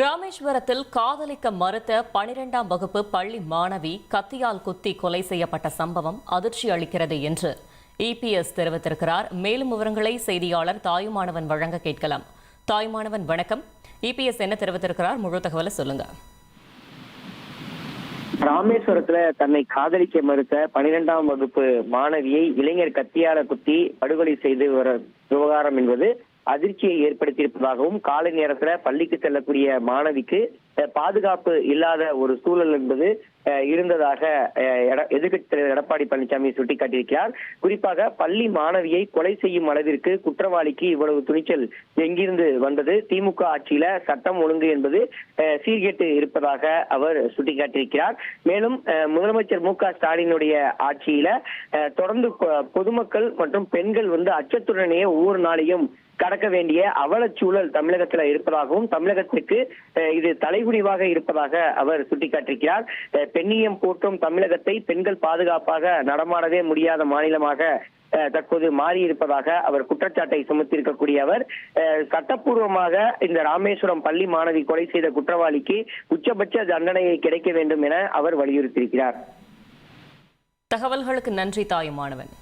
ராமேஸ்வரத்தில் காதலிக்க மறுத்த 12ஆம் வகுப்பு பள்ளி மாணவி கத்தியால் குத்தி கொலை செய்யப்பட்ட சம்பவம் அதிர்ச்சி அளிக்கிறது என்று இபிஎஸ் தெரிவித்திருக்கிறார். மேலும் விவரங்களை செய்தியாளர் தாயுமானவன் வழங்க கேட்கலாம். தாயுமானவன் வணக்கம். இபிஎஸ் என்ன தெரிவித்திருக்கிறார், முழு தகவலை சொல்லுங்க. ராமேஸ்வரத்துல தன்னை காதலிக்க மறுத்த 12ஆம் வகுப்பு மாணவியை இளைஞர் கத்தியால குத்தி படுகொலை செய்து வர விவகாரம் என்பது அதிர்ச்சியை ஏற்படுத்தியிருப்பதாகவும், காலை நேரத்துல பள்ளிக்கு செல்லக்கூடிய மாணவிக்கு பாதுகாப்பு இல்லாத ஒரு சூழல் என்பது இருந்ததாக எதிர்க்கட்சித் தலைவர் எடப்பாடி பழனிசாமி சுட்டிக்காட்டியிருக்கிறார். குறிப்பாக பள்ளி மாணவியை கொலை செய்யும் அளவிற்கு குற்றவாளிக்கு இவ்வளவு துணிச்சல் எங்கிருந்து வந்தது? திமுக ஆட்சியில சட்டம் ஒழுங்கு என்பது சீர்கேட்டு இருப்பதாக அவர் சுட்டிக்காட்டியிருக்கிறார். மேலும் முதலமைச்சர் மு க ஸ்டாலினுடைய ஆட்சியில தொடர்ந்து பொதுமக்கள் மற்றும் பெண்கள் அச்சத்துடனேயே ஒவ்வொரு நாளையும் கடக்க வேண்டிய அவலச்சூழல் தமிழகத்துல இருப்பதாகவும், தமிழகத்திற்கு இது தலைகுனிவாக இருப்பதாக அவர் சுட்டிக்காட்டியிருக்கிறார். பெண்ணியம் போற்றும் தமிழகத்தை பெண்கள் பாதுகாப்பாக நடமாடவே முடியாத மாநிலமாக தற்போது மாறி இருப்பதாக அவர் குற்றச்சாட்டை சுமத்தியிருக்கக்கூடிய அவர், சட்டப்பூர்வமாக இந்த ராமேஸ்வரம் பள்ளி மாணவி கொலை செய்த குற்றவாளிக்கு உச்சபட்ச தண்டனையை கிடைக்க வேண்டும் என அவர் வலியுறுத்தியிருக்கிறார். தகவல்களுக்கு நன்றி தாயுமானவன்.